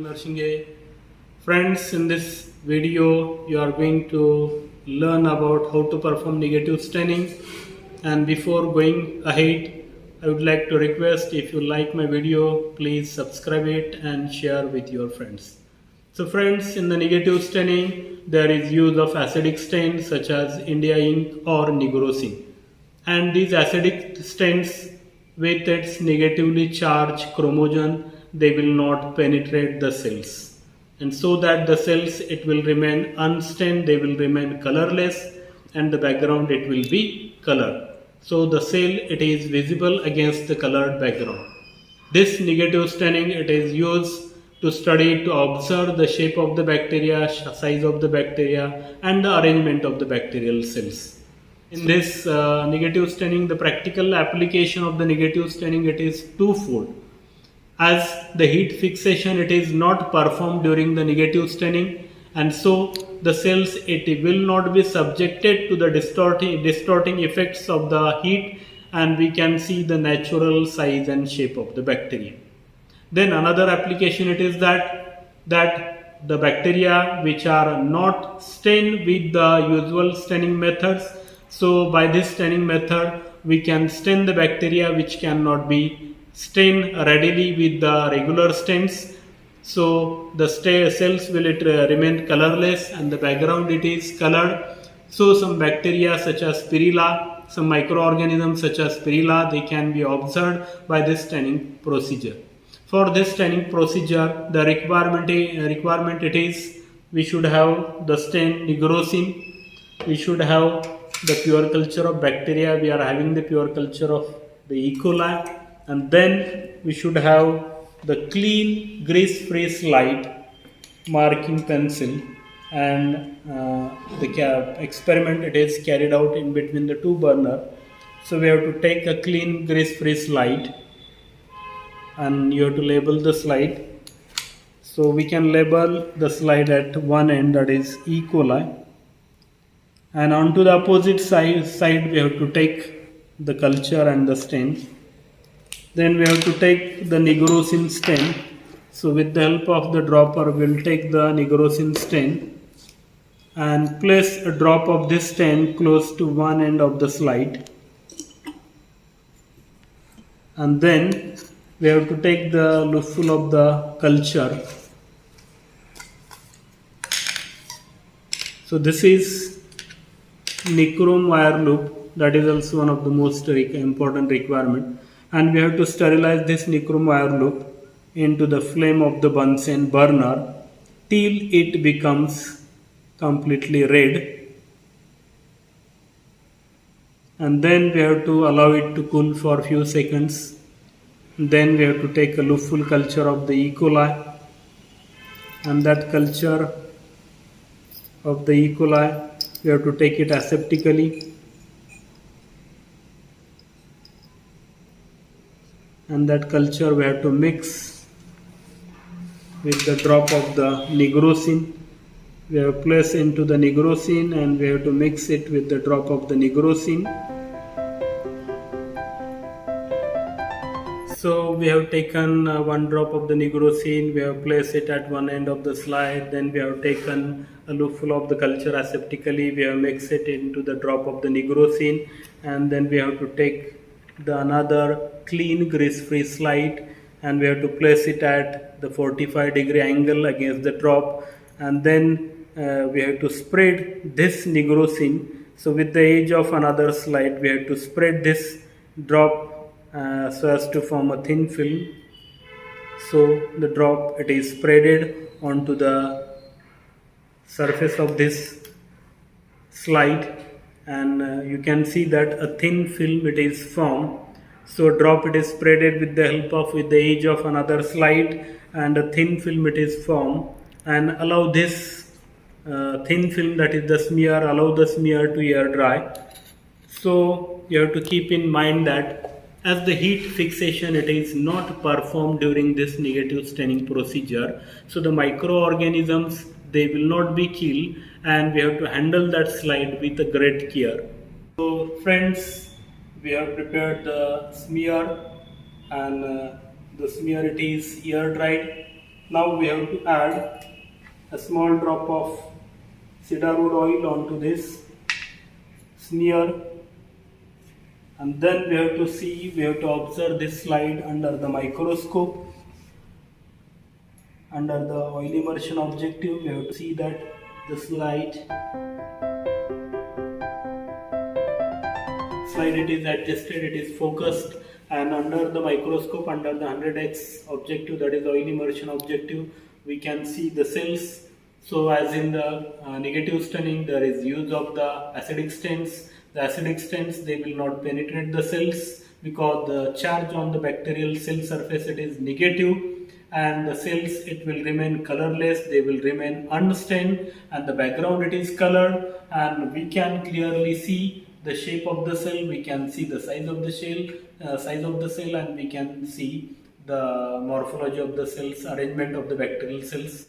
Narsinghe. Friends, in this video you are going to learn about how to perform negative staining, and before going ahead I would like to request, if you like my video, please subscribe it and share with your friends. So friends, in the negative staining there is use of acidic stains such as India ink or Nigrosin, and these acidic stains with its negatively charged chromosome, they will not penetrate the cells, and so that the cells, it will remain unstained, they will remain colorless, and the background, it will be color. So the cell, it is visible against the colored background. This negative staining, it is used to study, to observe the shape of the bacteria, size of the bacteria, and the arrangement of the bacterial cells. In this negative staining, the practical application of the negative staining, it is twofold. As the heat fixation, it is not performed during the negative staining, and so the cells, it will not be subjected to the distorting effects of the heat, and we can see the natural size and shape of the bacteria. Then another application, it is that the bacteria which are not stained with the usual staining methods, so by this staining method we can stain the bacteria which cannot be stained readily with the regular stains. So the cells will remain colorless, and the background, it is colored. So some bacteria such as Spirilla, some microorganisms such as Spirilla, they can be observed by this staining procedure. For this staining procedure, the requirement it is, we should have the stain Nigrosin, we should have the pure culture of bacteria, we are having the pure culture of the E. coli, and then we should have the clean grease-free slide marking pencil, and the experiment, it is carried out in between the two burner. So we have to take a clean grease-free slide, and you have to label the slide. So we can label the slide at one end, that is E. coli, and onto the opposite side we have to take the culture and the stain. Then we have to take the Nigrosin stain. So with the help of the dropper, we will take the Nigrosin stain and place a drop of this stain close to one end of the slide, and then we have to take the loopful of the culture. So this is nichrome wire loop, that is also one of the most important requirement, and we have to sterilize this nichrome wire loop into the flame of the Bunsen burner till it becomes completely red, and then we have to allow it to cool for a few seconds. Then we have to take a loopful culture of the E. coli, and that culture of the E. coli, we have to take it aseptically, and that culture we have to mix with the drop of the Nigrosin. We have placed into the Nigrosin, and we have to mix it with the drop of the Nigrosin. So we have taken one drop of the Nigrosin, we have placed it at one end of the slide, then we have taken a loopful of the culture aseptically, we have mixed it into the drop of the Nigrosin, and then we have to take the another clean grease-free slide, and we have to place it at the 45-degree angle against the drop, and then we have to spread this Nigrosin. So with the edge of another slide, we have to spread this drop so as to form a thin film. So the drop, it is spreaded onto the surface of this slide, and you can see that a thin film, it is formed. So drop, it is spreaded with the help of with the edge of another slide, and a thin film, it is formed, and allow this thin film, that is the smear, allow the smear to air dry. So you have to keep in mind that as the heat fixation, it is not performed during this negative staining procedure, so the microorganisms, they will not be killed, and we have to handle that slide with a great care. So friends, we have prepared the smear, and the smear, it is air dried, Now we have to add a small drop of cedarwood oil onto this smear, and then we have to observe this slide under the microscope. Under the oil immersion objective, we have to see that the slide it is adjusted, it is focused, and under the microscope, under the 100x objective, that is oil immersion objective, we can see the cells. So as in the negative staining, there is use of the acidic stains. The acidic stains, they will not penetrate the cells because the charge on the bacterial cell surface, it is negative, and the cells, it will remain colorless, they will remain unstained, and the background, it is colored, and we can clearly see the shape of the cell, we can see the size of the cell, and we can see the morphology of the cells, arrangement of the bacterial cells.